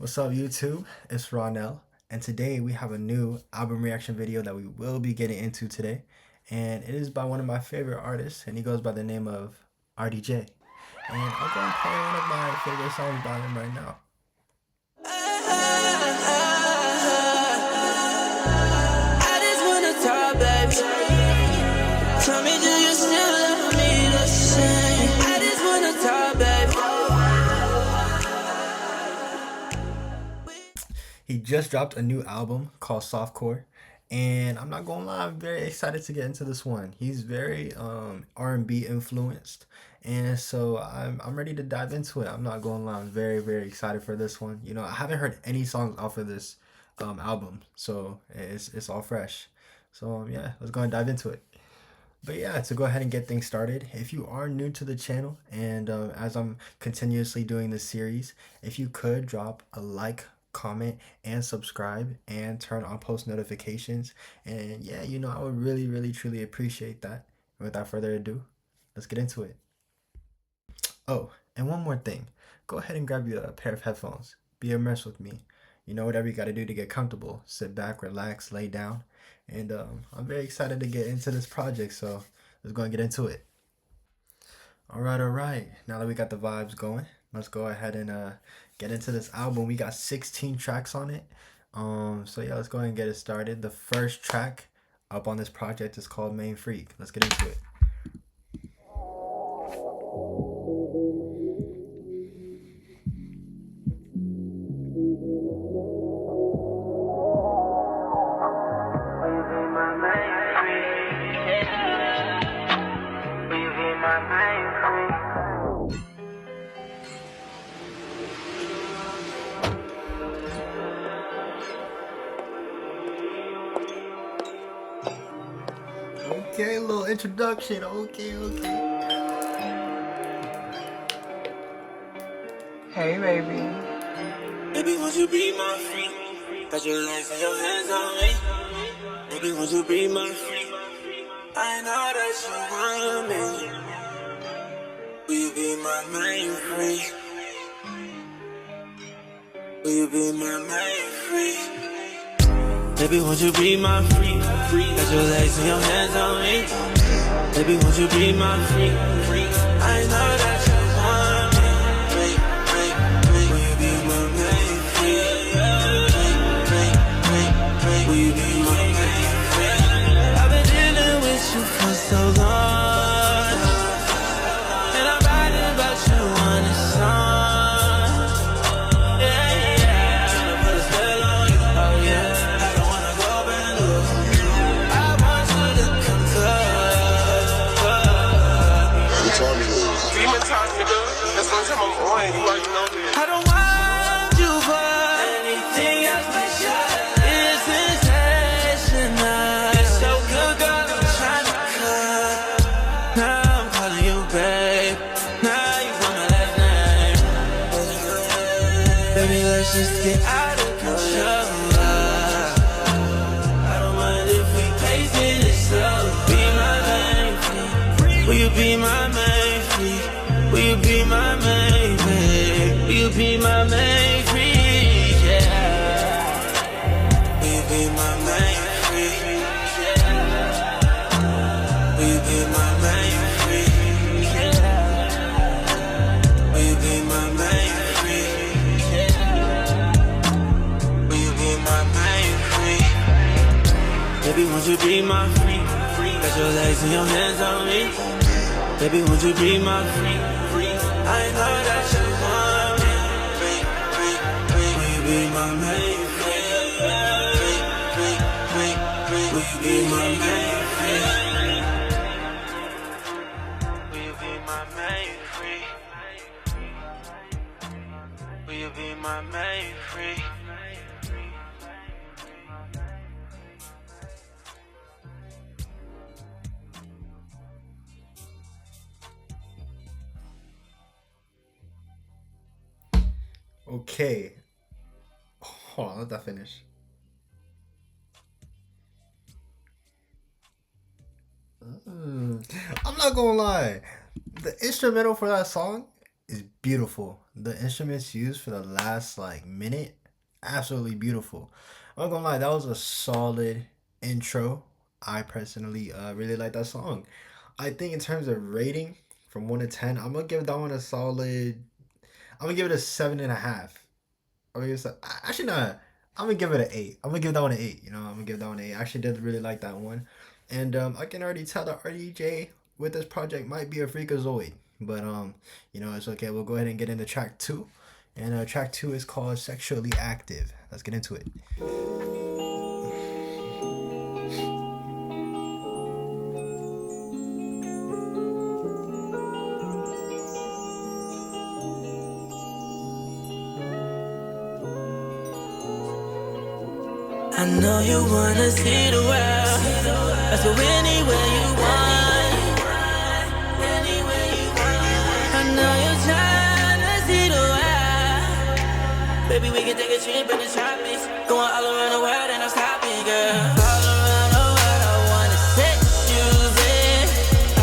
What's up, YouTube? It's Ronell, and today we have a new album reaction video that we will be getting into today, and it is by one of my favorite artists, and he goes by the name of Artie. And I'll go and play one of my favorite songs by him right now. I just wanna talk, baby. Tell me, do you still love me the same? I just wanna talk, baby. He just dropped a new album called SOFTCORE, and I'm not gonna lie, I'm very excited to get into this one. He's very R&B influenced, and so I'm ready to dive into it. I'm not gonna lie, I'm very excited for this one. You know, I haven't heard any songs off of this album, so it's all fresh. So yeah, let's go and dive into it. But yeah, to go ahead and get things started, if you are new to the channel, and as I'm continuously doing this series, if you could drop a like, comment, and subscribe, and turn on post notifications, and yeah, you know, I would really truly appreciate that. And without further ado, let's get into it. Oh, and one more thing, go ahead and grab you a pair of headphones. Be immersed with me. You know, whatever you got to do to get comfortable. Sit back, relax, lay down. And I'm very excited to get into this project, so let's go and get into it. All right. Now that we got the vibes going, let's go ahead and get into this album. We got 16 tracks on it. So yeah, let's go ahead and get it started. The first track up on this project is called Main Freak. Let's get into it. Okay, a little introduction. Okay. Hey, baby. Baby, would you be my freak? Got your legs and your hands on me. Baby, would you be my freak? I know that you want me. Will you be my main freak? Will you be my main freak? Baby, won't you be my freak? Got your legs and your hands on me. Baby, won't you be my freak? I know that you want me. Will you be my main freak? Will you be my main freak? I've been dealing with you for so long, and I'm writing about you on this song. Yeah. Tryna put a spell on you, oh yeah. I don't wanna go back and lose. I want you to come close. Demon time, nigga. That's one time I'm on. You already know this. I don't want you for anything else but you. It's sensational. It's so good, girl, I'm trying to cut. Now I'm calling you babe. Now you want my last name. Baby, let's just get out of control. I don't mind if we pacing it slow. Be my main freak. Will you be my main freak? Will you be my main freak? Will you be my main freak? Yeah. Will you be my main freak? Will you be my main freak? Will you be my main freak? Will you be my main freak? Baby, won't you be my freak? Got your legs and your hands on me. Baby, won't you be my freak? I know that you want me. Will you be my main freak? Will you be my main freak? Will you be my main freak? Will you be my main freak? Okay. Hold on, let that finish. I'm not gonna lie. The instrumental for that song is beautiful. The instruments used for the last like minute, absolutely beautiful. I'm not gonna lie, that was a solid intro. I personally really like that song. I think in terms of rating from 1 to 10, I'm gonna give that one a solid. I'm gonna give it a 7.5. Actually not. I'm gonna give it an 8. I'm gonna give that one an 8. I'm gonna give that one an 8. I actually did really like that one, and I can already tell that RDJ with this project might be a freakazoid, but it's okay. We'll go ahead and get into track two, and track two is called "Sexually Active." Let's get into it. I know you wanna see the world. Let's go anywhere you want. I know you're trying to see the world. Baby, we can take a trip in the tropics. Going all around the world and I'm stopping, girl. All around the world, I wanna set you there.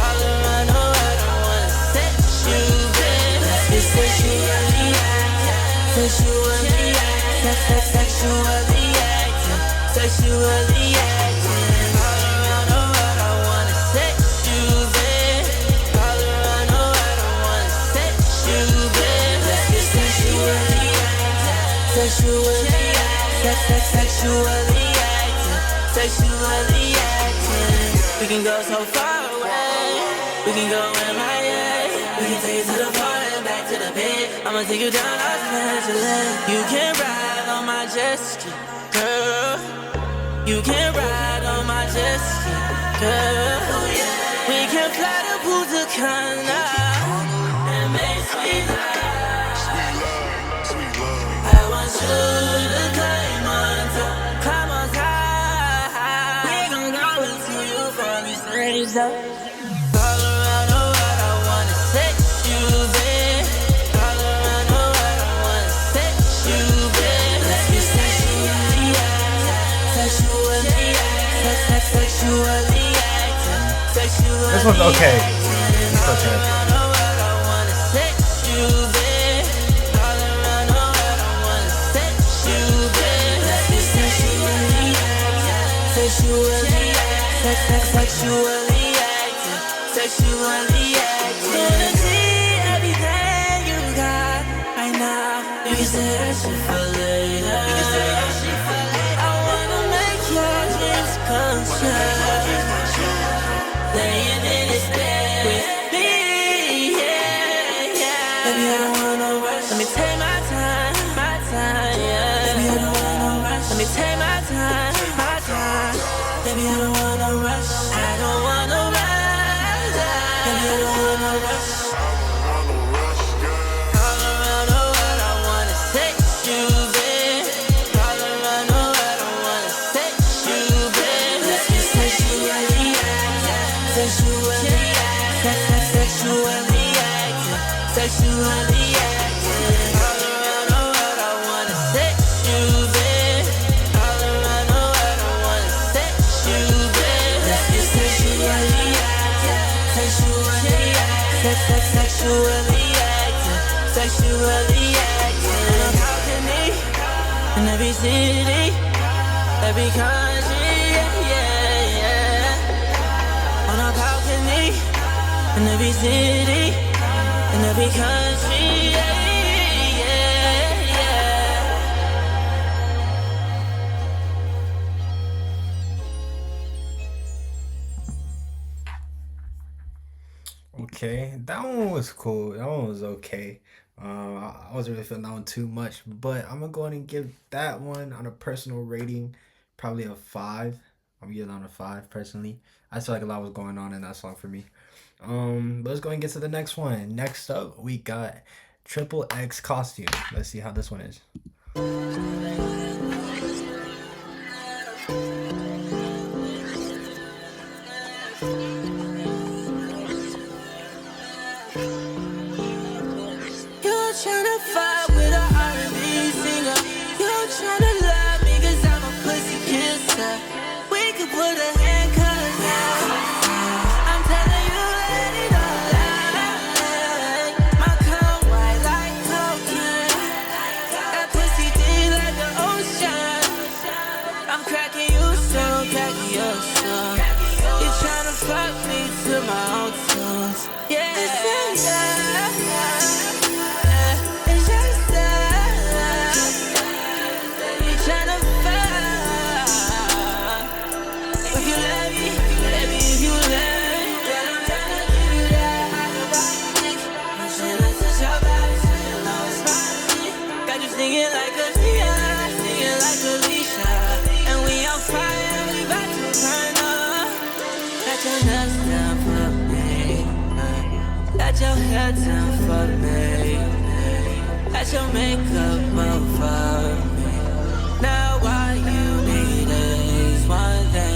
All around the world, I wanna set you there. It's sexually active. Sexually active. Sexually active. Sexually active. All around the world, I wanna set you there. All around the world, I wanna set you there. It's sexually active. Sexually active. Sexually active. Sexually active. We can go so far away. We can go MIA. We can take it to the floor and back to the bed. I'ma take you down Los Angeles. You can ride on my jet ski, girl. You can ride on my jet ski, girl. We can fly to Punta Cana and make sweet love. I want you to climb on top, climb on top. We gon' go until you fall asleep. All around the world, I wanna set you there. All around the world, I wanna set you there. Let's get sexually active. Sexually active. Sexually active. Sexually This one's okay. active. It's All okay. around the world, I wanna set you there. All around the world, I wanna set you there. Let's get sexually active. Sexually active. Sexually active. Sexually active. Wanna see everything you got right now. You can say that shit for later. You can say that shit for later. I wanna make your dreams come true. Laying in this bed with me, yeah, yeah. Baby, I don't wanna rush. Let me take my time, yeah. Baby, I don't wanna rush. Let me take my time, Baby, I don't wanna rush. I don't wanna rush. Baby, I don't wanna rush. All around the world, I wanna set you there. All around the world, I wanna set you there. Let's get sexually active. Sexually active. Sexually active. Sexually active. All around the world, I wanna set you there. All around the world, I wanna set you there. Let's get sexually active. Sexually active. Sexually active. Sexually active. On a balcony in every city, every country, yeah, yeah. On a balcony in every city, in every country, yeah, yeah, yeah. Okay, that one was cool. That one was okay. I wasn't really feeling that one too much, but I'm gonna go ahead and give that one on a personal rating, probably a 5. I'm giving that on a 5 personally. I feel like a lot was going on in that song for me. But let's go and get to the next one. Next up, we got Triple X Costume. Let's see how this one is. You're tryna fight with a R&B singer. You're tryna love me 'cause I'm a pussy kisser. We could put a handcuff on. I'm telling you, let it all out. My car Yeah, it's just us. We tryna fuck. If you let me, baby, if you let me, girl, I'm tryna give you that. I'm tryna touch your body, so you know it's mine. Got you singing like a Sia, singing like Alicia. And we on fire, we bout to burn up. Got your nuts down for me, got your hair down for me, got your makeup up for me. Now all you need is one thing.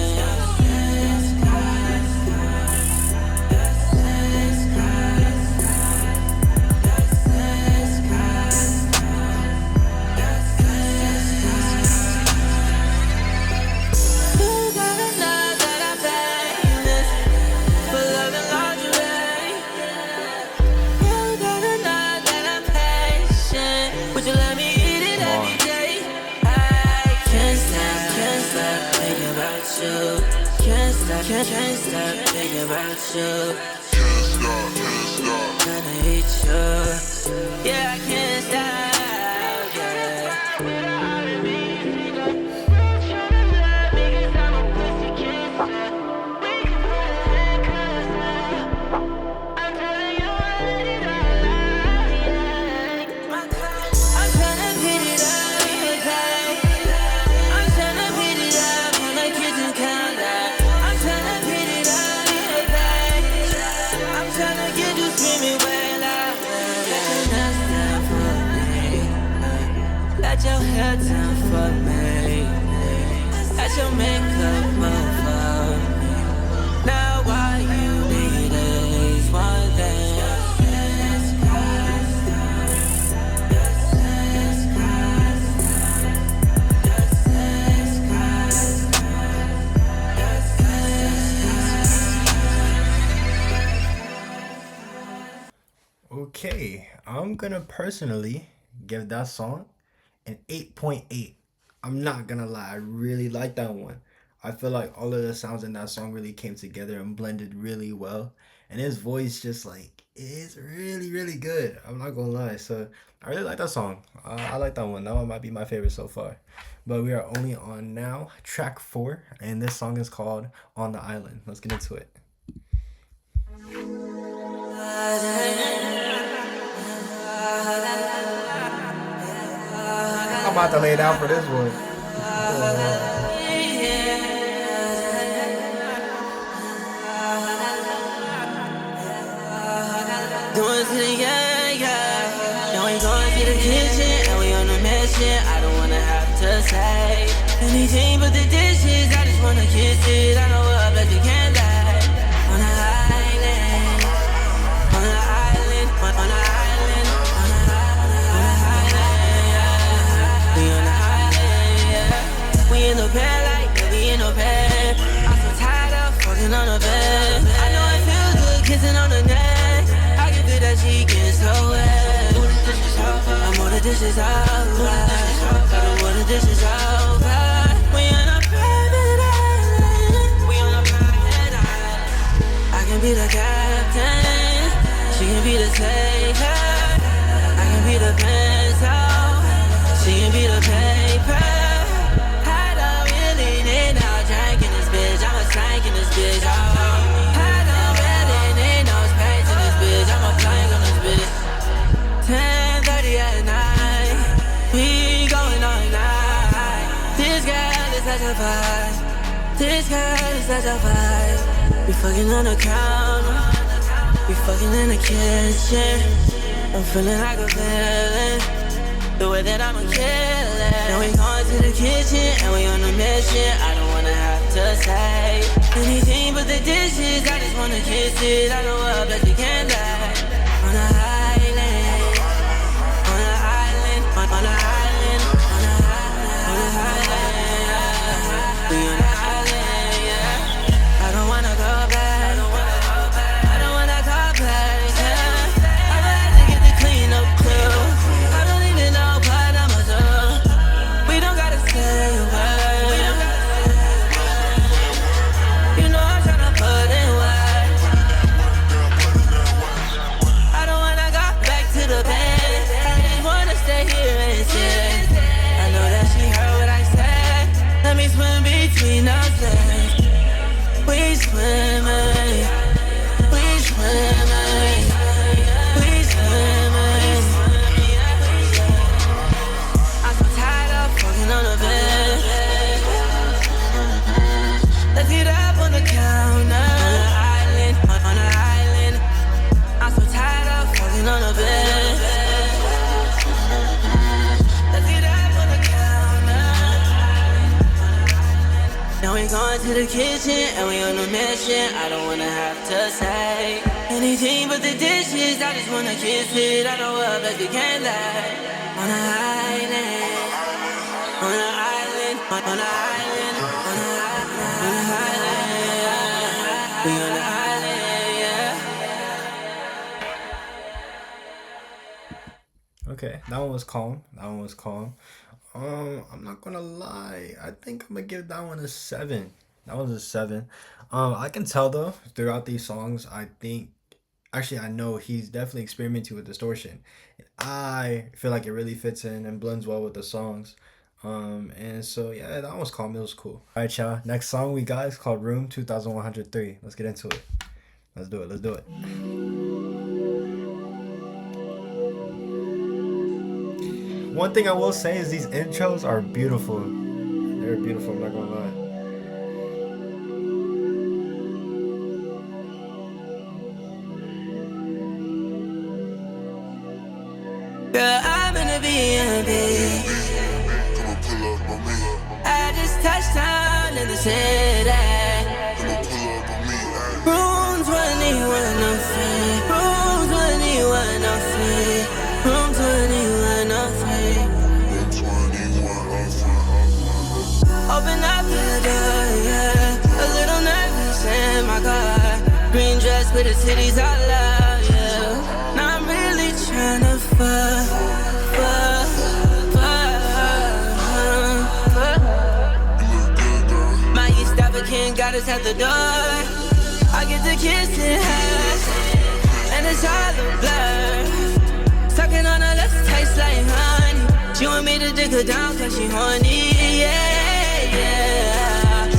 Can't stop thinking about you. Can't stop. Gonna hit you. Yeah, I can't stop. Yeah. Got your hair down for me, got your makeup up for me. Now all you need is one thing. Okay, I'm gonna personally give that song an 8.8. I'm not gonna lie, I really like that one. I feel like all of the sounds in that song really came together and blended really well. And his voice just like is really, really good. I'm not gonna lie. So I really like that song. I like that one. That one might be my favorite so far. But we are only on now track 4, and this song is called On the Island. Let's get into it. I'm about to lay down for this one. Going to the yeah. Now we going to the kitchen and we on a mission. I don't wanna have to say anything but the dishes. I just wanna kiss it. I know up like the candle on the island, on the island, on the island, on the island, yeah. We on the island, yeah. We in the bed like yeah, we in the bed. I'm so tired of fucking on the bed. I know it feels good kissing on the neck. That she gets so wet. I'm all the dishes over. I'm all the dishes over. We on a private island. We on a private island. I can be the captain. She can be the sailor. I can be the pencil. She can be the paper. I don't really need no drink in this bitch. I'm a stank in this bitch. I don't really need no space in this bitch. I'm a plank on this bitch. 10:30 at night. We going all night. This girl is such a vibe. This girl is such a vibe. We fucking on the counter. We fucking in the kitchen. I'm feeling like a villain. The way that I'ma kill it. Now we going to the kitchen and we on a mission. I don't wanna have to say anything but the dishes. I just wanna kiss it. I know up like the candle on the island, on the island, on the island, on the island, on the island, yeah. We on the island, yeah. I don't wanna go back. I don't wanna go back, yeah. I'd like to get the clean up clothes. I don't even know what I'm gonna do. We don't gotta say a word. You know I'm tryna put in work. going to the kitchen and we on a mission. I don't wanna have to say anything but the dishes. I just wanna kiss it. I know what best we can lie. On an island, on an island, on an island, on an island, yeah. We on an island, yeah. Okay, that one was calm. That one was calm. I'm not gonna lie. I think I'm gonna give that one a 7. That was a 7. I can tell though throughout these songs. I think actually I know he's definitely experimenting with distortion. I feel like it really fits in and blends well with the songs. And so yeah, that one was calm. It was cool. All right, y'all. Next song we got is called Room 2103. Let's get into it. Let's do it. Let's do it. One thing I will say is these intros are beautiful. They're beautiful, I'm not gonna lie. Girl, I'm in a B&B. Come and pull up on me. I just touched down in the city. Come and pull up on me. Room 2103. Room 2103. Room 2103. Room 2103. Open up the door, yeah. A little nervous in my car. Green dress with the titties all out, yeah. Now I'm really tryna fuck. My East African got us at the door. I get to kissing her, and it's all a blur. Sucking on her lips tastes like honey. She want me to dig her down cause she horny, yeah, yeah.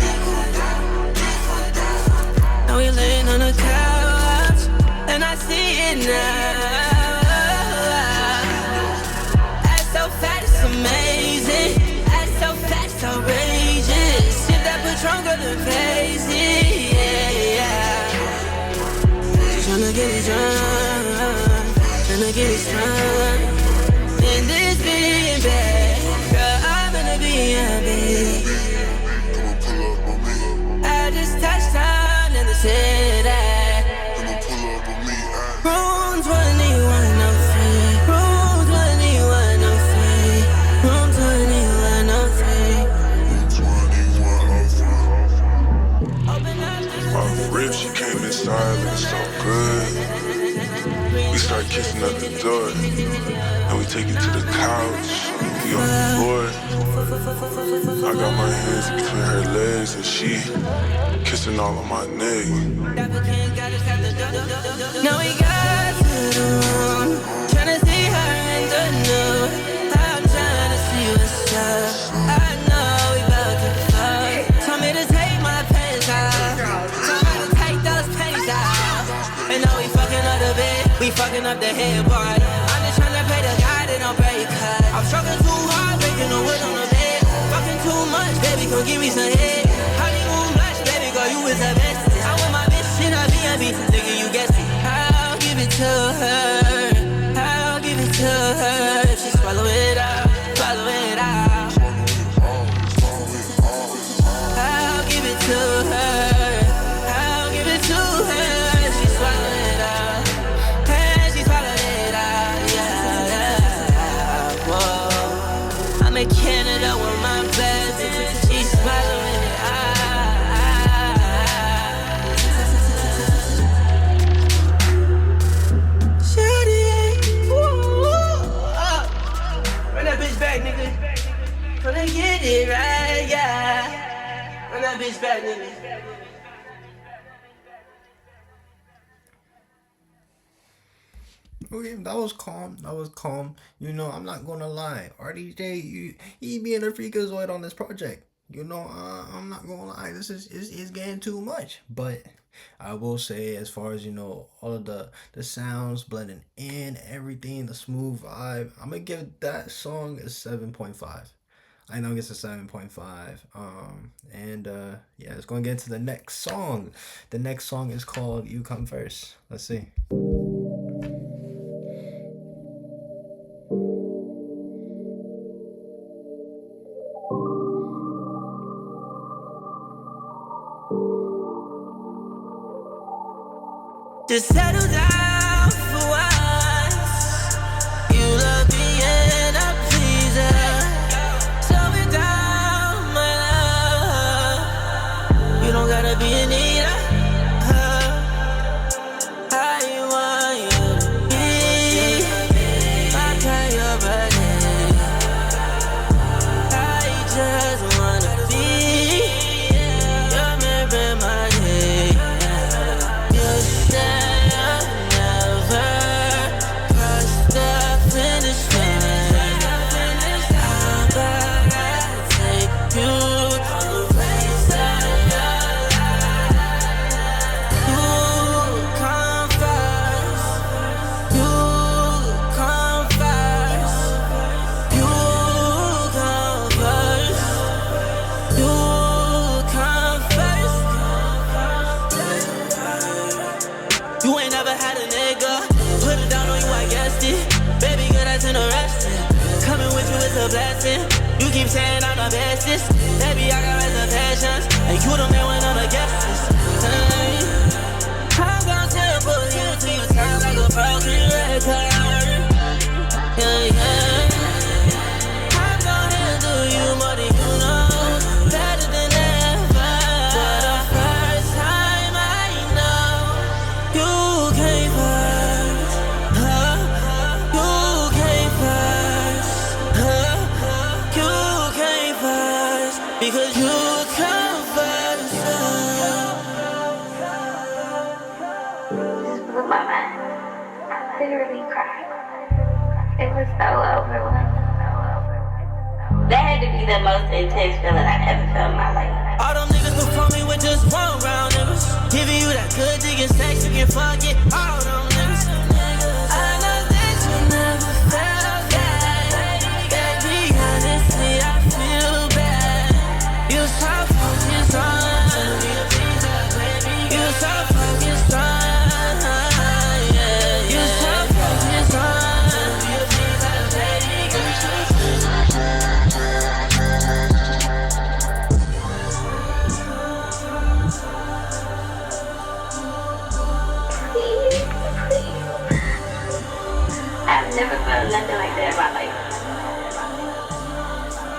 Now we laying on the couch, and I see it now. Ass so fat, it's amazing. Ass so fat, it's outrageous. Shit that Patron got them crazy, yeah, yeah. Tryna get it drunk, tryna get it strong. In this being bad, girl, I'm in a B&B. Come and pull up on me. I just touched down in the city. Come and pull up on me. Room 2103. Room 2103. Room 2103. 2103. Open up the Off rip, she came inside looking so good. We start kissing at the door, and we take it to the couch. We on the floor. I got my hands between her legs, and she kissing all on my neck. Now we got to the room, tryna see her in the nude. I'm tryna see what's up. I know we bout to fuck. Told me to take my pants off. Told me to take those panties off. And now we fucking up the bed, we fucking up the headboard. I'm just tryna pray to God and don't break cut. I'm struggling too hard, breaking the wood on the bed. Fucking too much, baby, come give me some head. Honeymoon blush, baby girl, you is the best. I want my bitch in a B&B, nigga, you guessed it. I'll give it to her, I'll give it to her. If she swallow it up, swallow it out. I'll give it to her, I'll give it to her. If she swallow it up, and she swallow it out, yeah, yeah. Whoa. I'm in Canada with my baby, she swallowing it out. Run that bitch back, nigga. Gonna get it right, yeah. Run that bitch back, nigga. Okay, that was calm. That was calm. You know, I'm not gonna lie. RDJ, he being a freakazoid on this project. You know, I'm not gonna lie. This is getting too much. But I will say, as far as you know, all of the sounds blending in, everything, the smooth vibe, I'm gonna give that song a 7.5. I know it's a 7.5. And yeah, let's go and get into the next song. The next song is called "You Come First." Let's see. Just settle down for once. You love being a pleaser. Slow it down, my love. You don't gotta be a needer. I want you to be my priority. I just wanna be your mirror, my day. You said you'll never cross the finish line. But I take you on the race of your life. You come first. You come first. You come first. You come first. You ain't never had a nigga put it down on you, I guessed it. Baby girl, that's interesting. Coming with you is a blessing. You keep saying I'm the bestest. Baby, I got reservations, and you the man when I'm the guest. I'm gon' temple you till you sound like a broken record. Yeah, yeah. I'm gon' handle you more than you know, better than ever. For the first time I know you came first. You came first. You came first. Because you come first. Just blew my mind. I literally cried. It was so overwhelming. That had to be the most intense feeling I ever felt in my life. All them niggas performing with just one round niggas. Giving you that good digging sex, you can fuck it. All them niggas. I know that you never felt that. Baby, honestly, I feel bad. You so focused on. You so focused on. Yeah, you so focused on. I've never felt nothing like that in my life.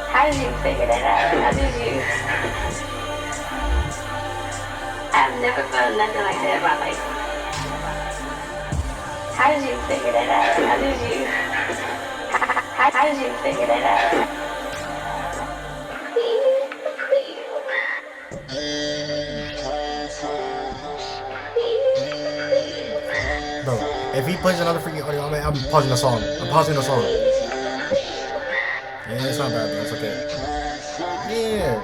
How did you figure that out? How did you? I've never felt nothing like that in my life. How did you figure that out? How did you? How did you figure that out? Bro, if he plays another freaking audio, I'm pausing the song. I'm pausing the song. Yeah, it's not bad, but it's okay. Yeah.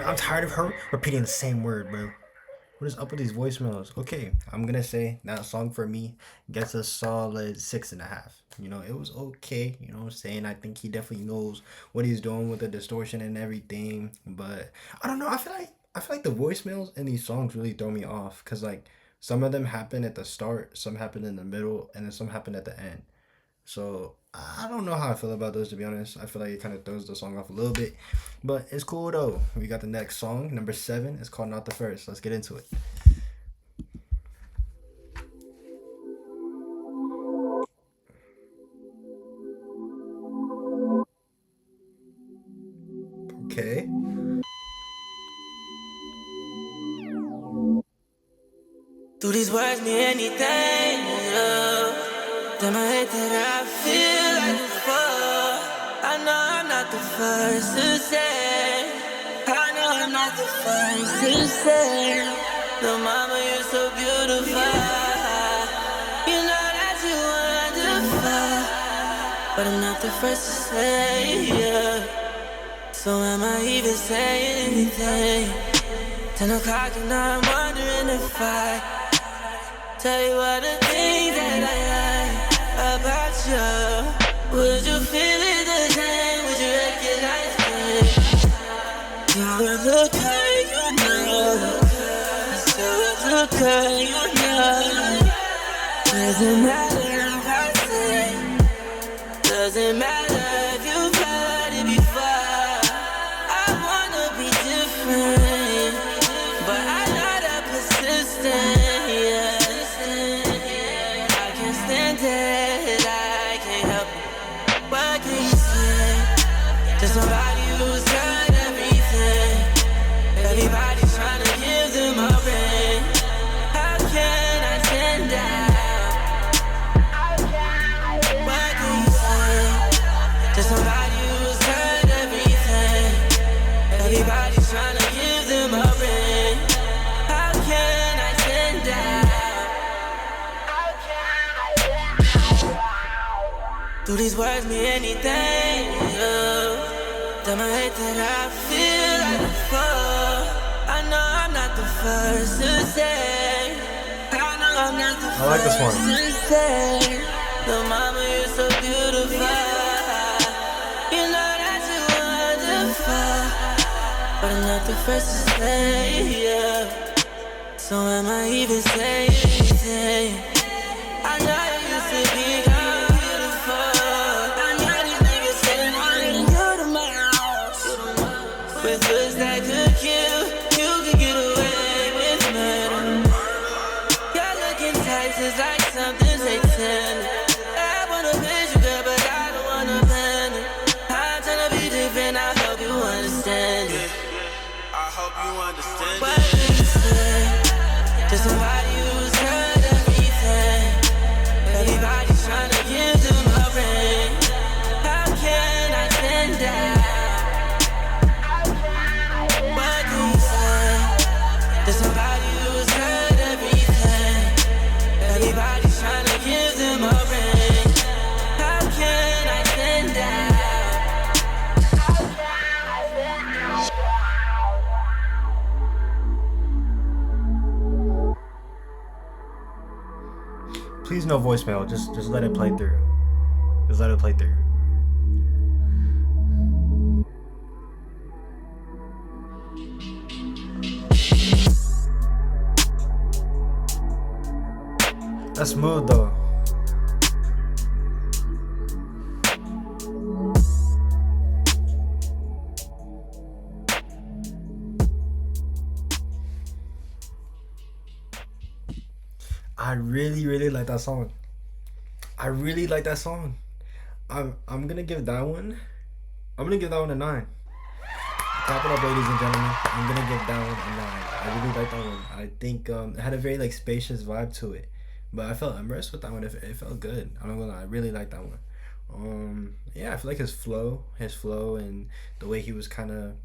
I'm tired of her repeating the same word, bro. What is up with these voicemails? Okay, I'm gonna say that song for me gets a solid 6.5. You know, it was okay. You know what I'm saying? I think he definitely knows what he's doing with the distortion and everything. But I don't know. I feel like the voicemails in these songs really throw me off, because like some of them happen at the start, some happen in the middle, and then some happen at the end. So I don't know how I feel about those, to be honest. I feel like it kind of throws the song off a little bit, but it's cool though. We got the next song, number 7. It's called Not the First. Let's get into it. Okay. Do these words mean anything to you? Damn, I hate that I feel like before. I know I'm not the first to say. I know I'm not the first to say. Little mama, you're so beautiful. You know that you're wonderful, but I'm not the first to say, yeah. So am I even saying anything? 10 o'clock and I'm wondering if I tell you all the things that I like about you. Would you feel it the same? Would you recognize it? You're okay, you know. You're okay, you know. Doesn't matter how Doesn't matter if you've heard it before. I wanna be different, but I'm not that persistent. Yeah. I can't stand it, I can't help it. What can you say to somebody who's heard everything? Everybody's trying to give them a ring. How can I stand out? What can you say to somebody who's heard everything? Everybody's trying to give them a ring. How can I stand out? Do these words mean anything? Damn, I hate that I feel like a fool. I know I'm not the first to say. I know I'm not the I like this first one. to say. Little mama, you're so beautiful. You know that you're wonderful, but I'm not the first to say, yeah. So am I even saying anything? I know you used to be beautiful. I know these niggas saying I'm you to my house. With words that could kill, you could get away with murder. Your looking tight is like something satanic. I wanna please you, girl, but I don't wanna panic. I'm tryna be different, I hope you understand it. I hope you understand What do you say to somebody who's heard everything? Everybody's trying to give them a ring. How can I stand out? What do you say to somebody who's heard everything? Everybody's trying to give them a ring. How can I stand out? Please no voicemail. Just let it play through. Just let it play through. That's smooth though. I really like that song. I really like that song. I'm gonna give that one. I'm gonna give that one a 9. Clap it up, ladies and gentlemen. I'm gonna give that one a 9. I really like that one. I think it had a very like spacious vibe to it, but I felt immersed with that one. It felt good. I'm not gonna lie. I really like that one. Yeah, I feel like his flow, and the way he was kind of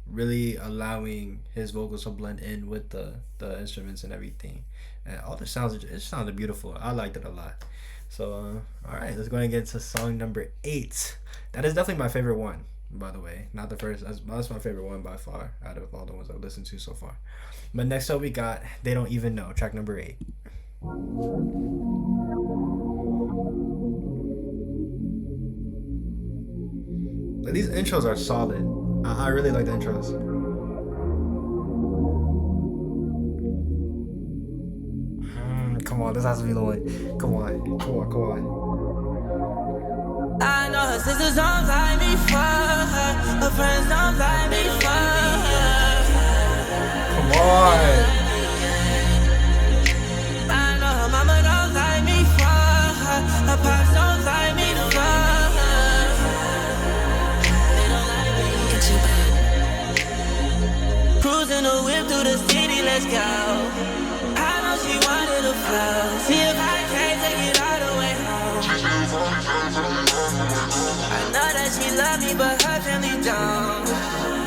really allowing his vocals to blend in with the instruments and everything, and all the sounds, it sounded beautiful. I liked it a lot. So all right, let's go ahead and get to song number 8. That is definitely my favorite one, by the way. Not the first. That's my favorite one by far out of all the ones I've listened to so far. But next up we got They Don't Even Know, track number 8. Like, these intros are solid. I really like the intros. Come on, this has to be the one. Come on. I know her sisters don't like me for her. Her friends don't like me for her. Come on. I know her mama don't like me for her. Her pops don't like me for her. They don't like me. Cruising the whip through the city, let's go. I know she wanted to flow. See if I can't take it all the way home. I know that she love me, but her family don't.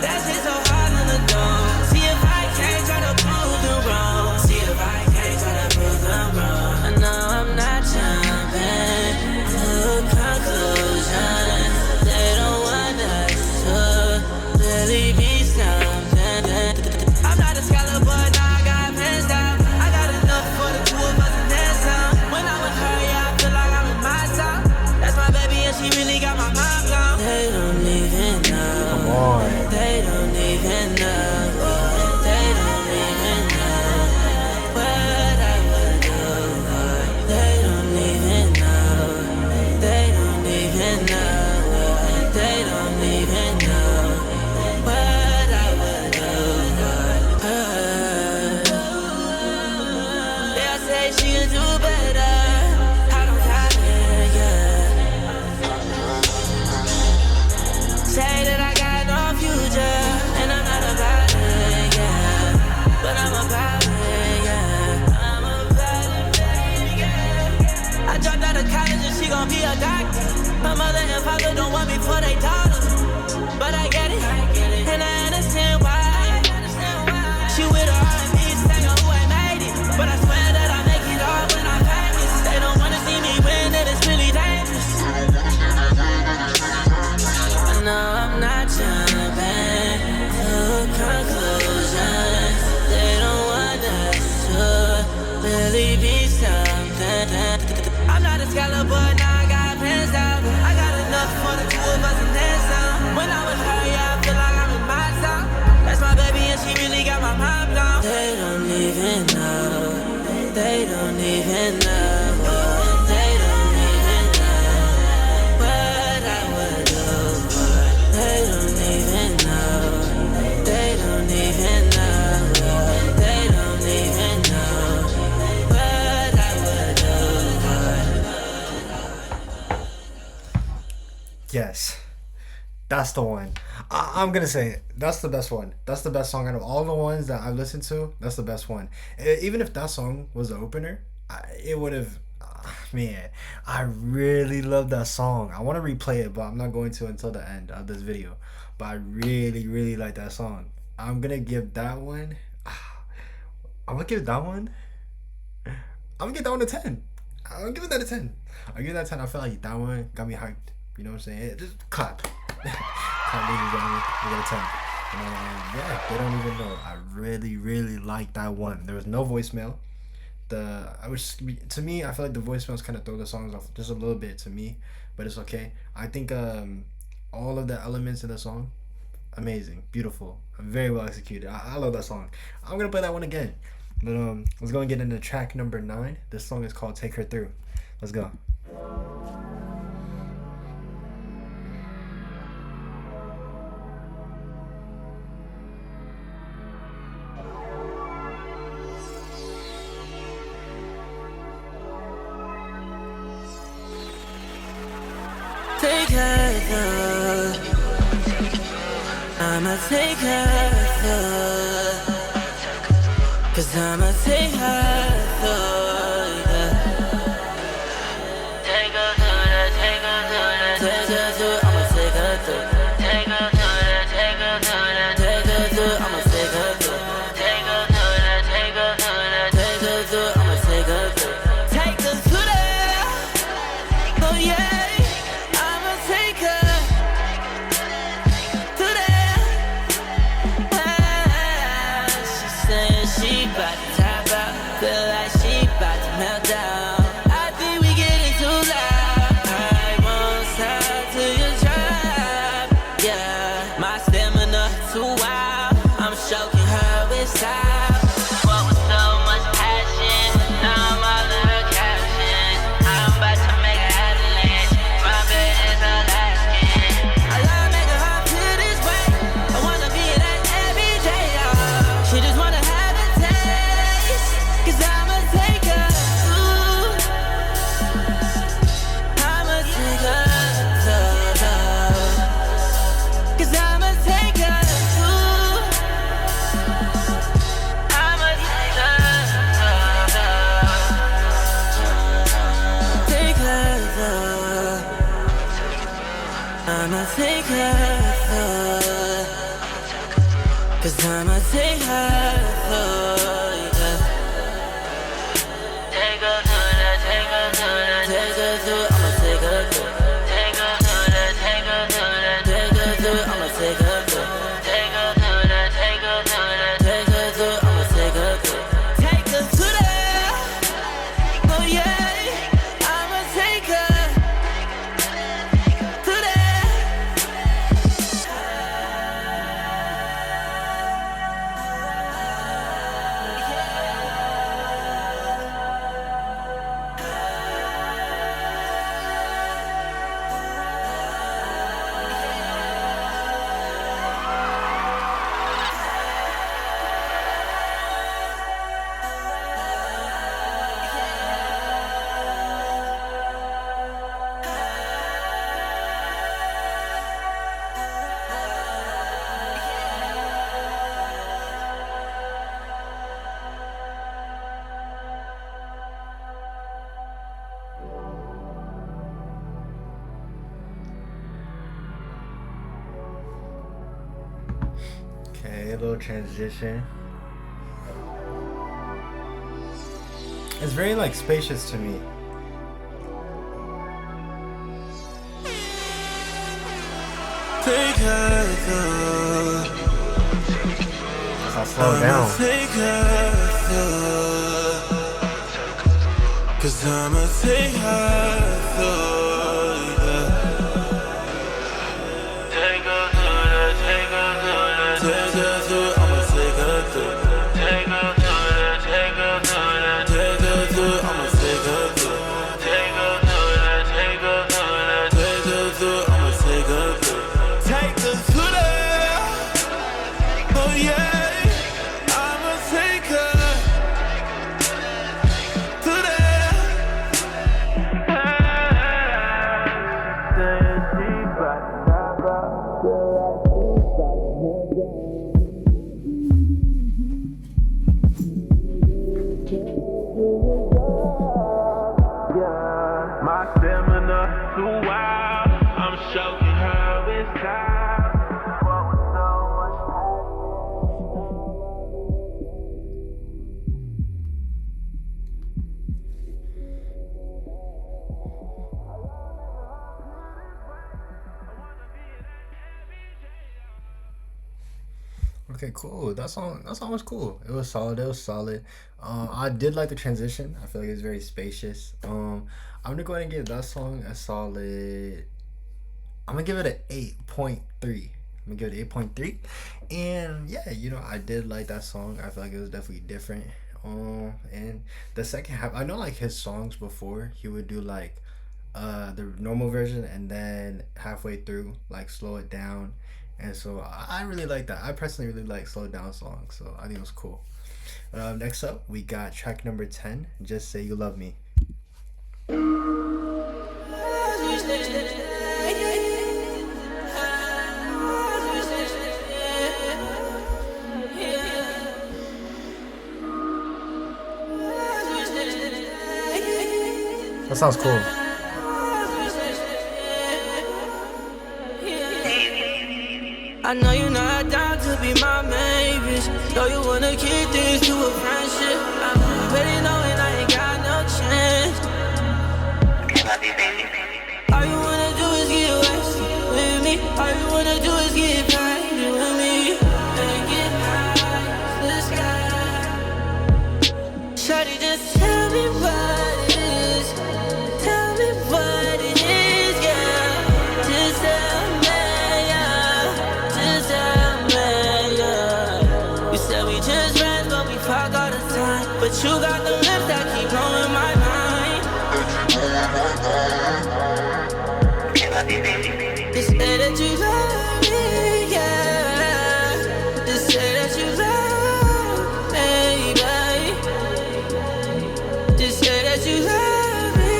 That shit so hard on the dome. See if I can't try to prove them wrong. See if I can't try to prove them wrong. I know I'm not jumping to conclusions. They don't want us to really be something. I'm not a scholar, but now I got pants down. I got enough for the two of us and then some. When I'm with her, yeah, I feel like I'm in my zone. That's my baby and she really got my mind blown. They don't even know. Come on. That's the one. I'm gonna say it. That's the best one. That's the best song out of all the ones that I've listened to. That's the best one. Even if that song was the opener, it would have. Man, I really love that song. I want to replay it, but I'm not going to until the end of this video. But I really, really like that song. I'm gonna give that one. I'm gonna give that one. I'm gonna give that one a 10. I'm giving that a 10. I give that a 10. I feel like that one got me hyped. You know what I'm saying? Just clap. Clap, ladies and gentlemen. I got a 10. Yeah, they don't even know. I really, really like that one. There was no voicemail. To me, I feel like the voicemails kind of throw the songs off just a little bit to me, but it's okay. I think all of the elements in the song, amazing, beautiful, very well executed. I love that song. I'm gonna play that one again. But let's go and get into track number 9. This song is called "Take Her Through." Let's go. Take her through. I'ma take her through. 'Cause I'ma take her through. Yeah. Take her through that, take her through that, take her through. I'ma take her through. Take her through that, take her through that, take her through. I'ma take her through. Take her through that, take her through that, take her through. I'ma take her through. Take her through that. Oh yeah. I'ma take her through. 'Cause I'ma take her through. Yeah. Take her through that, take her through that, take her through. I'ma take her through. Take her through that, take her through that, take her through. I'ma take her through. Take her through that, take her through that, take her through. I'ma take her through. Take her through that. Oh yeah. I'ma take her. Okay, a little transition. It's very like spacious to me. Take her through. I'll slow down. Take her through. 'Cause I'ma take her through. Yeah. Take her through that, take her through that, take her through. I'ma take her through. Take her through that, take her through that, take her through. I'ma take her through. Take her through that, take her through that, take her through. I'ma take her through. Take her through that. Oh yeah. I'ma take her through that. Okay, cool. That song was cool. It was solid. It was solid. I did like the transition. I feel like it was very spacious. I'm gonna go ahead and give that song a solid. I'm gonna give it an 8.3. I'm gonna give it 8.3. And yeah, I did like that song. I feel like it was definitely different. And the second half, I know like his songs before, he would do like the normal version and then halfway through like slow it down. And so I really like that. I personally really like slow down songs, so I think it was cool. Next up, we got track number 10, Just Say You Love Me. That sounds cool. I know you're not down to be my main bitch. Know you wanna keep things to a friendship. I'm already knowing I ain't got no chance. All you wanna do is get wasted with me. All you wanna do is get paid with me. And get high to the sky. Shawty, just tell me what it is. Tell me what it is, yeah. Just tell me, yeah. Just tell me, yeah. You said we just friends, but we fuck all the time. But you got the lips that keep blowing my mind. Just say that you love me, yeah. Just say that you love me, babe. Just say that you love me,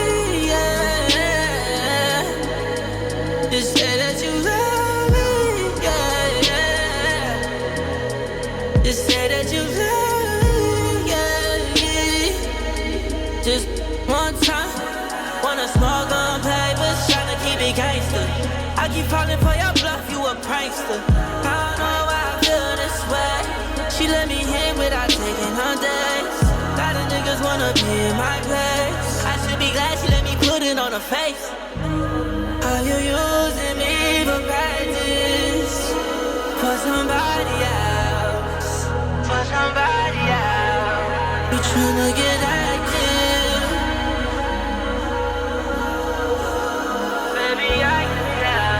yeah. Just say that you love me, yeah. Just say that you love me, yeah. Just one time, wanna smoke on papers, tryna keep it gangster. I keep falling for your bluff, you a prankster. I don't know why I feel this way. She let me hit without taking her days. Lot of niggas wanna be in my place. I should be glad she let me put it on her face. Are you using me for practice? For somebody else. For somebody else. You tryna get active. Baby, I can tell.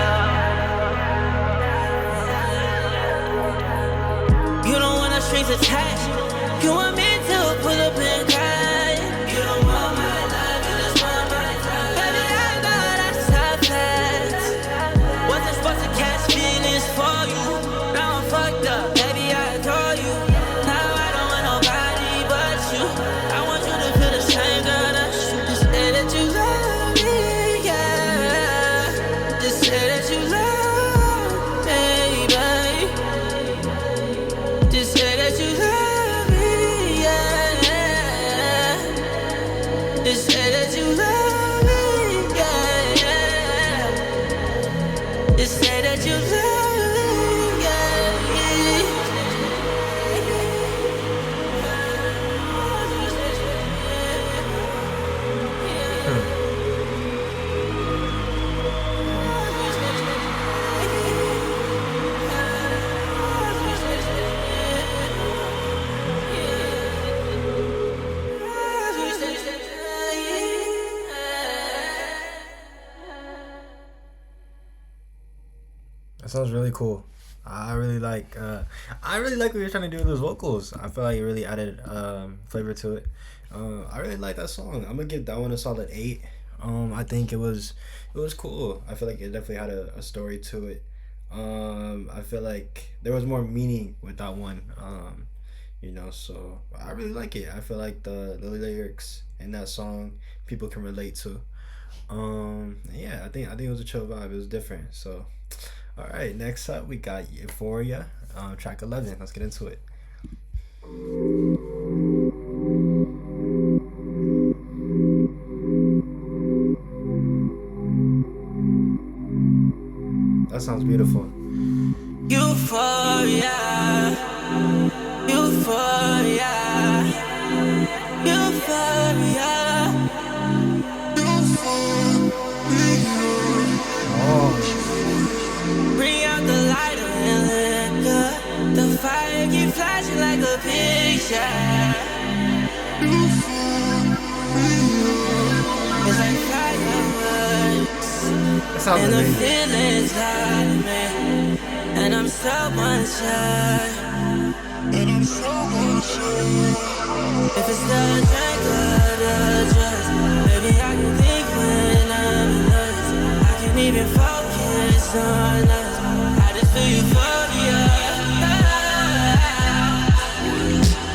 You don't want a strings attached. You want me to pull up and cry. You don't want my love, you just want my time. Baby, I know that's a fact. Wasn't supposed to catch feelings for you. Now I'm fucked up, baby, I adore you. Now I don't want nobody but you. I want you to feel the same, girl, that's you. Just say that you love me, yeah. Just say that you love me, babe. Just say that you love me, yeah. Just say that you love me, yeah. Just say that you love me, yeah. That sounds really cool. I really like what you're trying to do with those vocals. I feel like it really added flavor to it. I really like that song. I'm gonna give that one a solid 8. I think it was cool. I feel like it definitely had a story to it. I feel like there was more meaning with that one. So I really like it. I feel like the lyrics in that song people can relate to. Yeah, I think it was a chill vibe. It was different. So, all right, next up we got Euphoria, track 11. Let's get into it. That sounds beautiful. Euphoria, euphoria, euphoria. Oh, Bring out the lighter and liquor, the fire picture. It's like fireworks, That sounds and the amazing. feelings got me, and I'm so unsure. If it's the drink or the drugs, maybe I can think when I'm in love. I can't even focus on us. I just feel euphoria.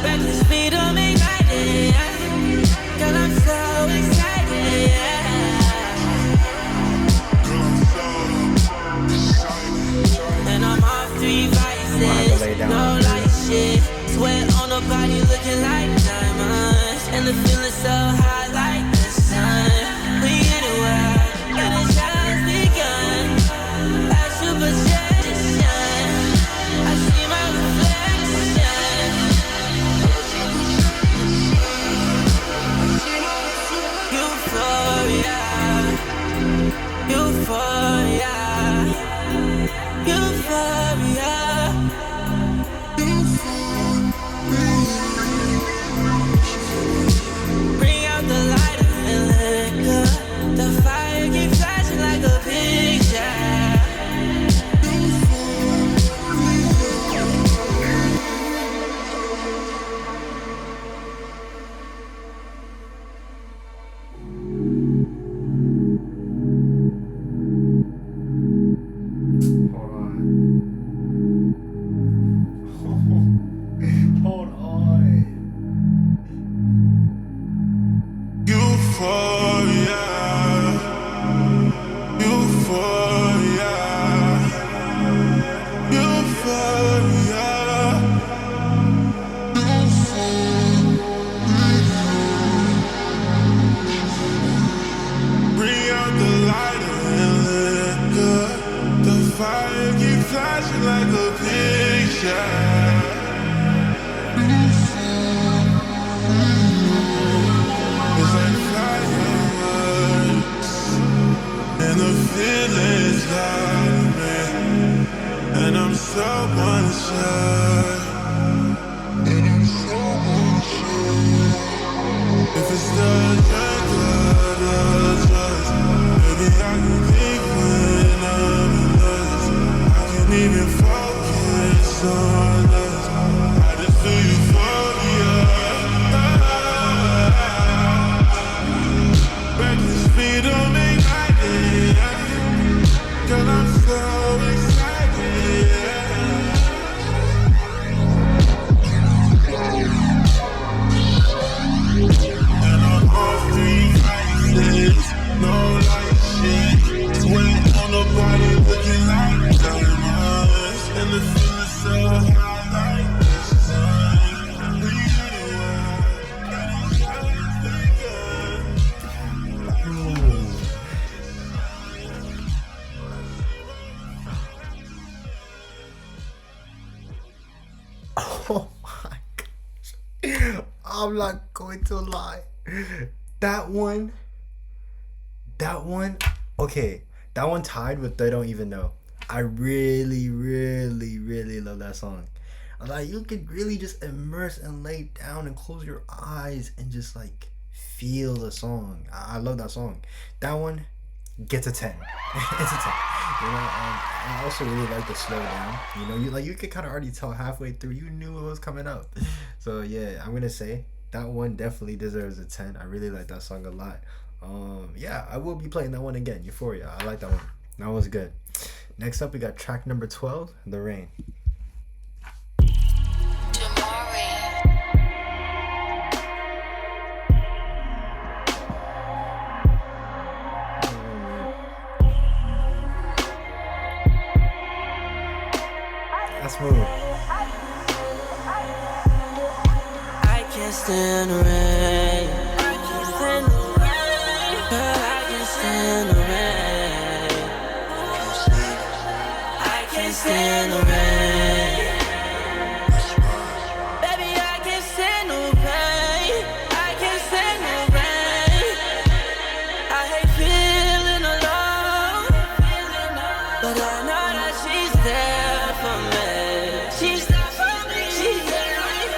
Reckless speed on me right there. Girl, I'm so excited. And I'm off 3 vices, no light shit. Sweat on the body looking like diamonds, and the feeling so high like the sun. We anywhere, and it's just begun. A superstition, I see my reflection. Euphoria, euphoria, euphoria. Bring out the light and liquor. The fire keeps flashing like a picture. Hold on. Hold on. Euphoria, euphoria, euphoria. Bring out the light and liquor. The fire keeps flashing like a picture. It's like fireworks, and the feelings got me, and I'm so unsure. If it's the drink or the drugs, maybe I can think when I'm in love. I can't even focus on us. I just feel euphoria. Reckless speed on me right there. Girl, I'm so excited. And I'm off 3 vices, no light shit. Sweat on the body looking like diamonds, and the feeling so high like the sun. We anywhere, and it's just begun. Oh my gosh. I'm not going to lie. That one, okay, that one tied with They Don't Even Know. I really, really, really love that song. Like, you could really just immerse and lay down and close your eyes and just like feel the song. I love that song. That one gets a 10. It's a 10. I also really like the slow down. You could kind of already tell halfway through. You knew it was coming up. So yeah, I'm gonna say that one definitely deserves a 10. I really like that song a lot. Yeah, I will be playing that one again. Euphoria. I like that one. That was good. Next up, we got track number 12, The Rain. That's smooth. I can't stand the rain. I can't stand the rain. Girl, I can't stand the rain. I can't stand the rain. Baby, I can't stand the rain. I can't stand the rain. I hate feeling alone, but I know that she's there for me. She's there for me.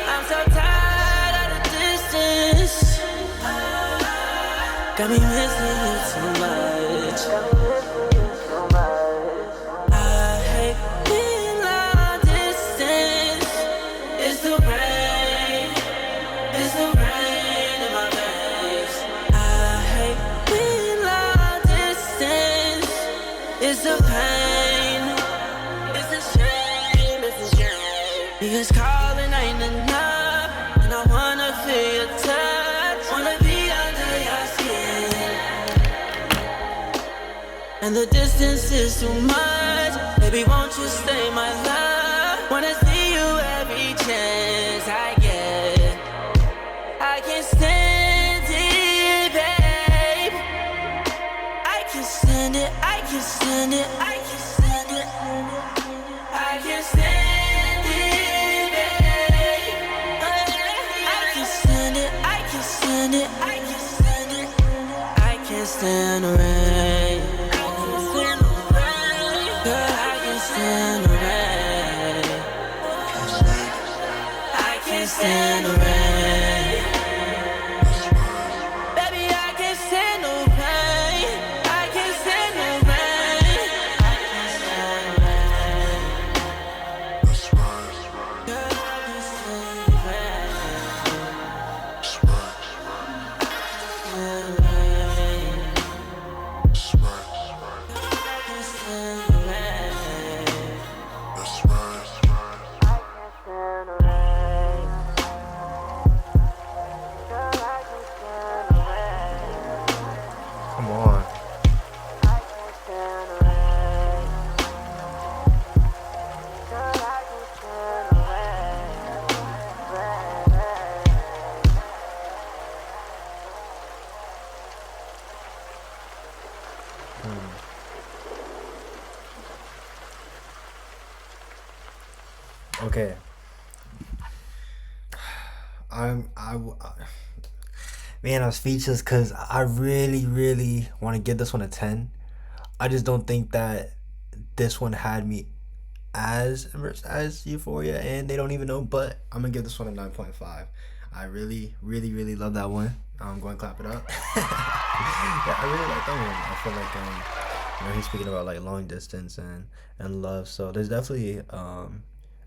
I'm so tired. Got me missing you too much. I hate being long distance. It's the rain. It's the rain in my veins. I hate being long distance. It's the pain. It's a shame. It's a shame. Because calling ain't enough, and I wanna feel your touch. Wanna be under your skin. And the distance is too much. Baby, won't you stay my love? Wanna see you every chance I get. I can't stand it, babe. I can't stand it, I can't stand it, I can't stand it. I can't stand it, babe. I can't stand it, I can't stand it, I can't stand it. I can't stand the rain. Girl, I can't stand the rain. I can't stand the rain. Baby, I can't stand no pain. I can't stand no rain. I can't stand the rain. Girl, I can't stand the rain. Stand the rain. I can't stand the rain. I can't stand the rain. Girl, I can't stand the rain. Come on. I can't stand the rain. Girl, I can't stand the Okay. Man, I'm speechless because I really want to give this one a 10. I just don't think that this one had me as immersed as Euphoria, and they don't even know, but I'm gonna give this one a 9.5. I really love that one. I'm going to clap it up. Yeah, I really like that one. I feel like he's speaking about like long distance and love, so there's definitely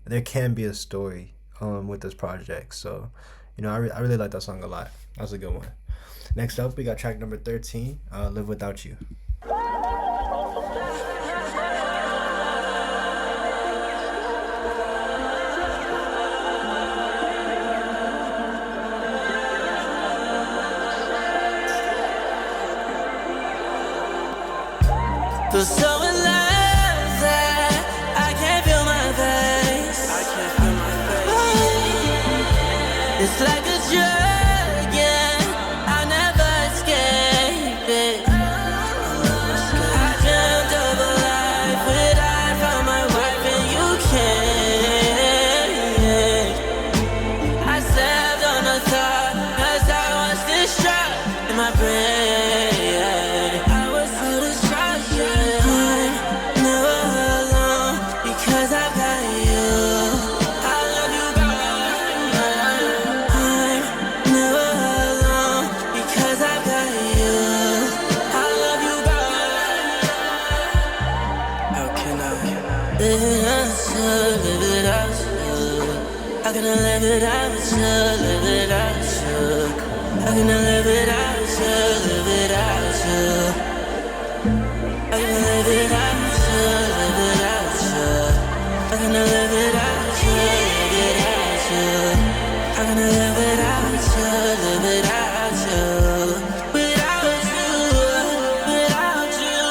there can be a story with this project. So I really like that song a lot. That's a good one. Next up, we got track number 13, Live Without You. Feel so in love that I can't feel my face. I can't feel my face. It's like a drug, yeah. I never escape it. I dreamt of a life without found my wife and you can't. I slept on a thought as I was distraught in my brain. How can I live without you, live without you? How can I live without you, live without you? How can I live without you, live without you? How can I live without you, live without you? How can I live without you, live without you? Without you, without you,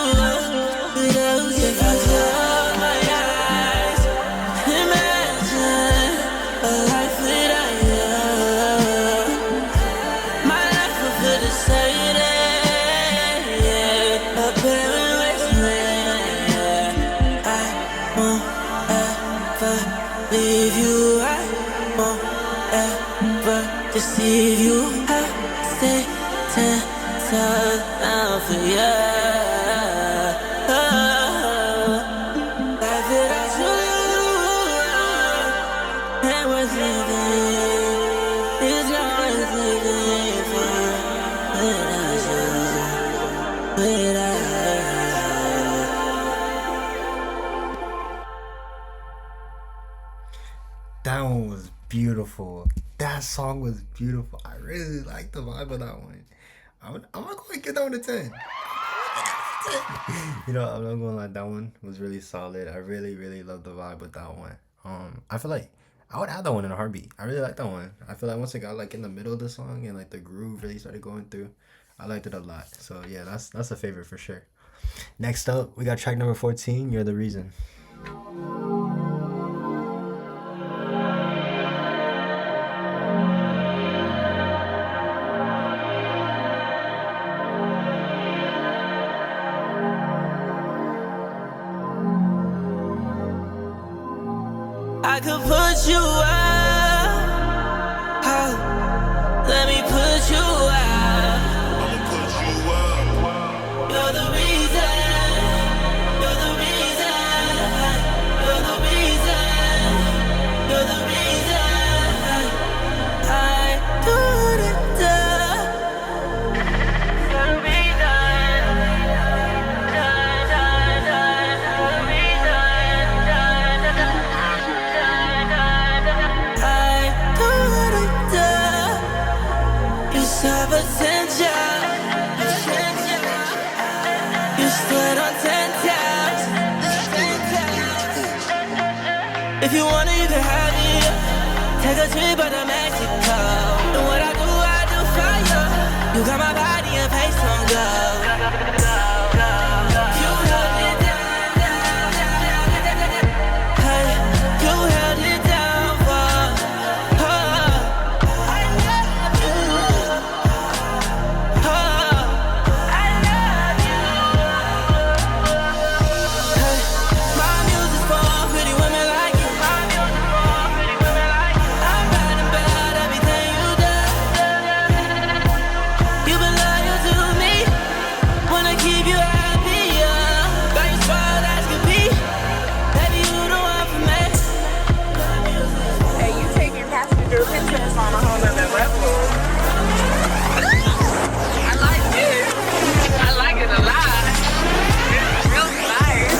without you. If I close my eyes, imagine a life without you. My life will feel the same, yeah. A barren wasteland. I won't ever leave you. I won't ever deceive you. I stay 10 toes down for you. Life without you ain't worth living. It's not worth living for without you. beautiful. That song was beautiful. I really like the vibe of that one. I'm not going to give that one a 10. You know, I'm not gonna lie, that one was really solid. I really, really love the vibe with that one. I feel like I would add that one in a heartbeat. I really like that one. I feel like once it got like in the middle of the song and like the groove really started going through, I liked it a lot. So yeah, that's a favorite for sure. Next up, we got track number 14, You're the Reason. I could put you out. Oh, let me put you out. I'ma put you up. You're the reason. You're the reason. You're the reason. You're the reason. I do it. You're the reason. Potential. You stood on 10 toes. If you want it, you can have it. Take a trip out to Mexico. And what I do for you. You got my body and face on go. You held it down. Hey, you held it down for. Princess on a whole nother level. I like it. I like it a lot. It's really nice.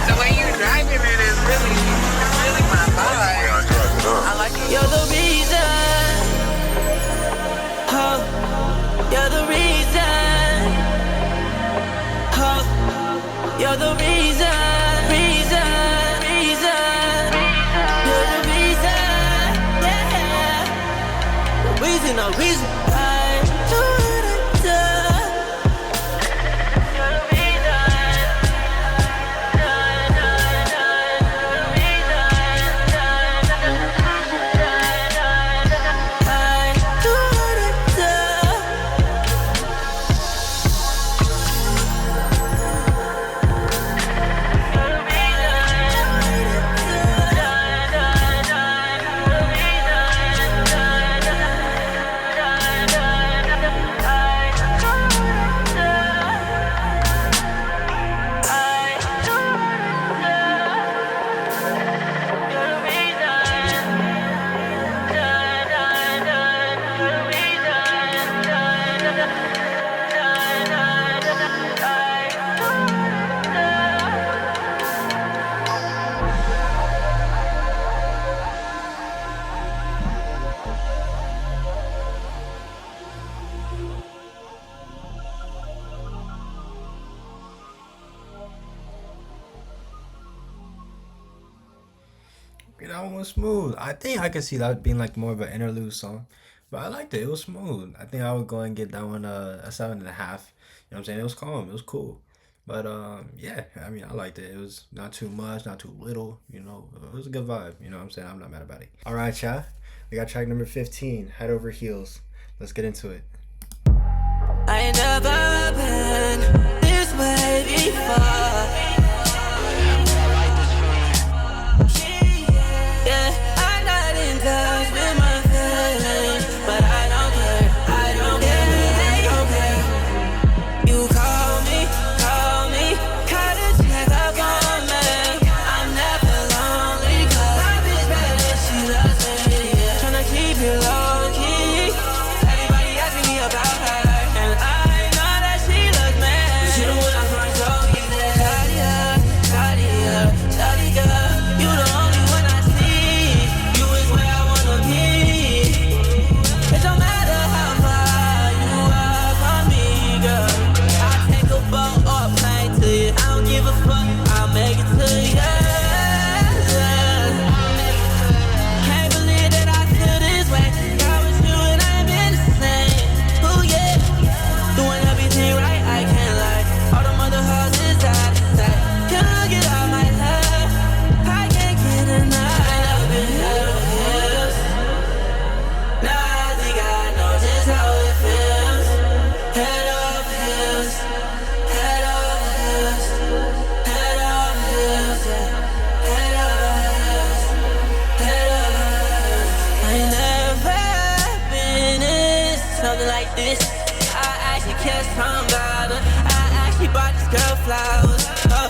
The way you're driving it is really my vibe. I like it. You're the reason. Oh, you're the reason. Oh, you're the reason. You're the reason. Reason, no reason. I do what I do. You're the reason. I do what I do. That one was smooth. I think I could see that being like more of an interlude song, but I liked it. It was smooth. I think I would go and get that one a 7.5. You know what I'm saying? It was calm. It was cool. But yeah, I mean, I liked it. It was not too much, not too little. You know, it was a good vibe. You know what I'm saying? I'm not mad about it. All right, y'all. We got track number 15, Head Over Heels. Let's get into it. I ain't never been this way before. Yeah, I'm not in touch with my feelings, but I don't care. I don't care. You call me, gotta check up on me. I'm never lonely, 'cause my bitch better, she loves me. Yeah. Tryna keep it low key. Everybody asking me about her, and I know that she loves me. She the one I'm trying so easy. this. I actually care somebody. I actually bought this girl flowers. Oh,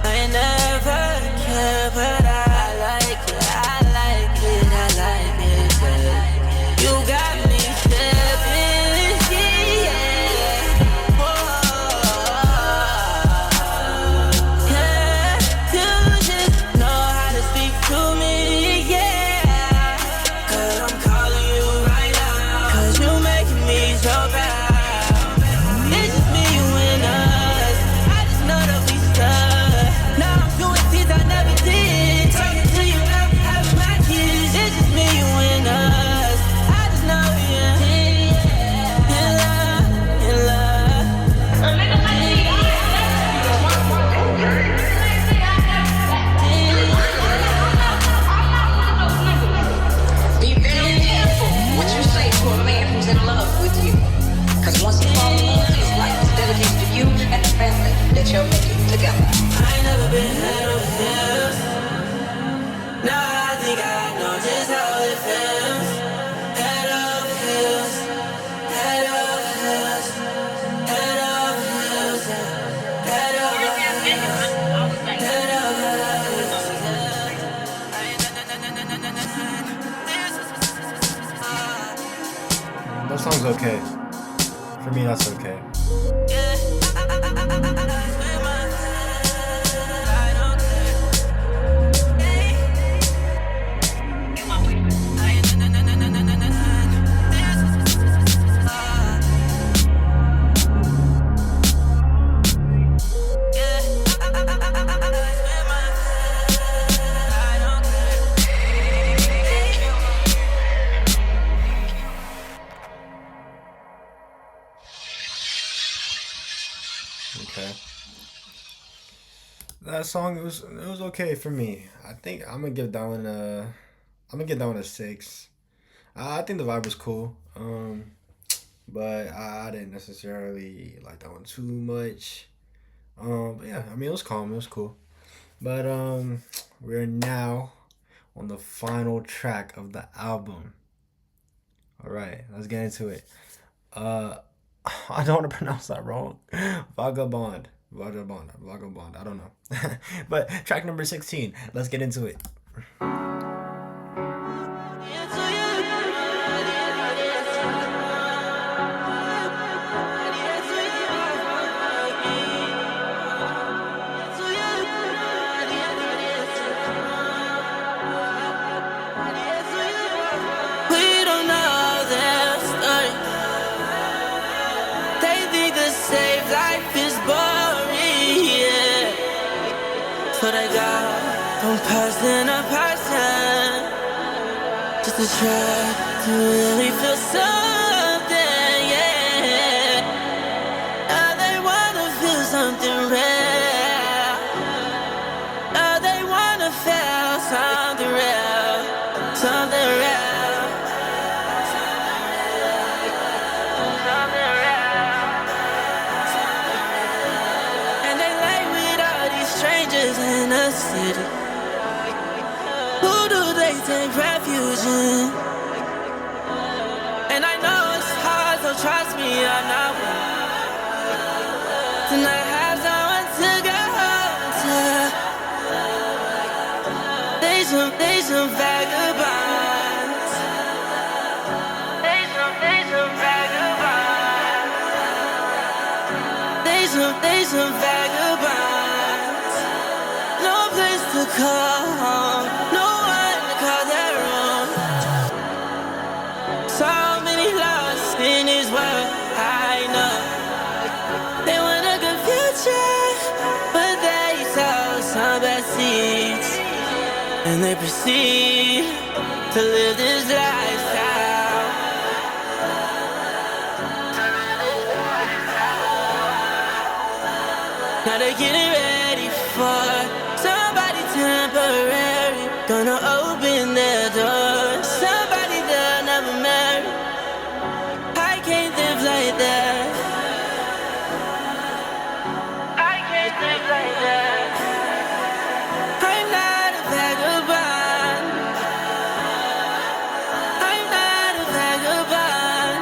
I ain't never cared, but I like it. I like it. I like it. Yeah. You got me stepping, yeah. Whoa, yeah. You just know how to speak to me, yeah. 'Cause I'm calling you right now. 'Cause you making me so bad. It's just me, you and us. I just know that we stuck. Now I'm doing things I never did. Talking to you about having my kids. It's just me, you and us. I just know you're in love, in love. Be very careful what you say to a man who's in love with you. Because once he falls in love, his life is dedicated to you and the family that you're making together. I ain't never been head over heels. Now I think I know just how it feels. Head over heels, head over heels, head over heels, head over heels, head over heels. That song's okay. For me, that's okay. Okay. That song it was okay for me. I think I'm gonna give that one a 6. I think the vibe was cool. But I didn't necessarily like that one too much. But yeah, I mean it was calm, it was cool. But we're now on the final track of the album. All right, let's get into it. Uh, I don't want to pronounce that wrong. Vagabond. I don't know. But track number 16. Let's get into it. We don't know their story. They think the safe life is boring, yeah. So they go from person to person, just to try to really feel something, yeah. Now they wanna feel something real. Now they wanna feel something real, something real. In the city, who do they take refuge in? And I know it's hard, so trust me, I'm not one to not have someone to go home to. They some vagabonds. They some vagabonds. They some vagabonds. To call home, no one to call their own. So many lost in this world, I know. They want a good future, but they sow some bad seeds, and they proceed to live this lifestyle. Now they're getting ready for somebody temporary, gonna open their door. Somebody they'll never marry. I can't live like that. I can't live like that. I'm not a vagabond. I'm not a vagabond.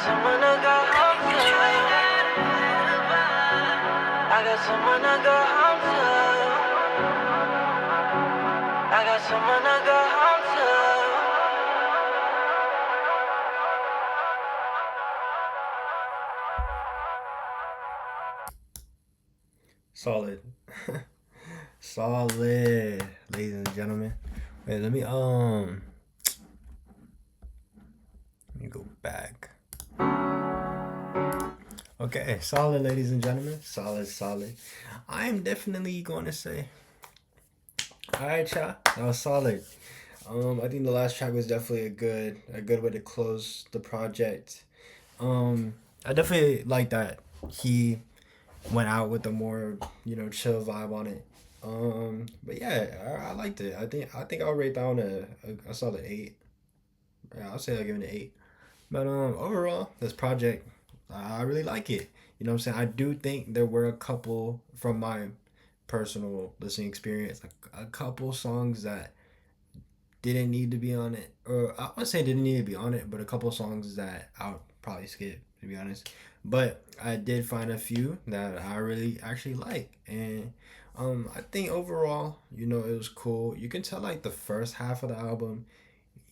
someone to go home to. I got someone to go home to. I got someone to go home to. Solid. Solid, ladies and gentlemen. Wait, let me go back. Okay, solid, ladies and gentlemen. Solid. I'm definitely going to say, alright, y'all, that was solid. I think the last track was definitely a good way to close the project. I definitely like that he went out with a more, chill vibe on it. But yeah, I liked it. I think I'll rate that one a solid 8. Yeah, I'll say I'll give it an 8. But overall, this project, I really like it. You know what I'm saying? I do think there were a couple, from my personal listening experience, a couple songs that didn't need to be on it. Or I wouldn't say didn't need to be on it, but a couple songs that I'll probably skip, to be honest. But I did find a few that I really actually like. And I think overall, it was cool. You can tell like the first half of the album,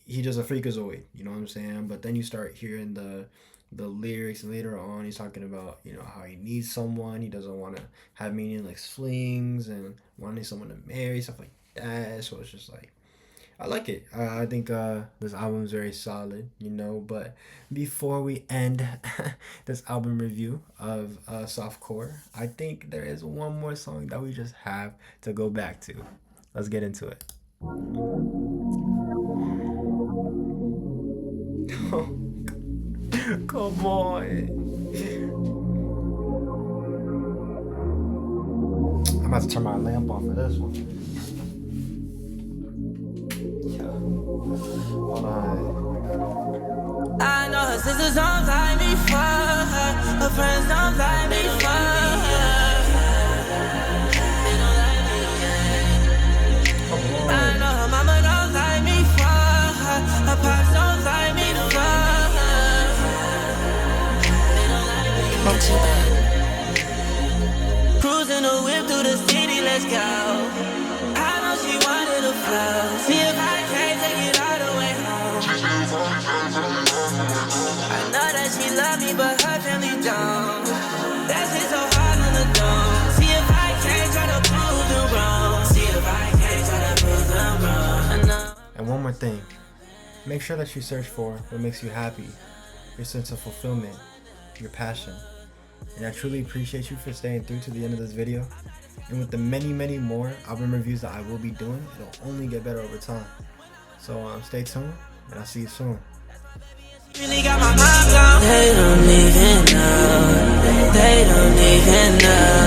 he just a freakazoid, you know what I'm saying? But then you start hearing the lyrics later on. He's talking about, how he needs someone. He doesn't want to have meaningless flings and wanting someone to marry, stuff like that. So it's just like, I like it. I think this album is very solid, But before we end this album review of SOFTCORE, I think there is one more song that we just have to go back to. Let's get into it. Come on. I'm about to turn my lamp on for this one. Hold on. I know her sisters don't like me for her. Her friends don't like me for her. I know her mama don't like me for her. Her pops don't like me for her. Cruising the whip through the city, let's go. I know she wanted to flow. See if I can't take it all the way home. I know that she love me, but her family don't. That shit so hard on the dome. See if I can't try to prove them wrong. See if I can't try to prove them wrong. And one more thing. Make sure that you search for what makes you happy, your sense of fulfillment, your passion. And I truly appreciate you for staying through to the end of this video. And with the many more album reviews that I will be doing, it'll only get better over time. So stay tuned, and I'll see you soon. Really got my mind blown. They don't even know. They don't even know.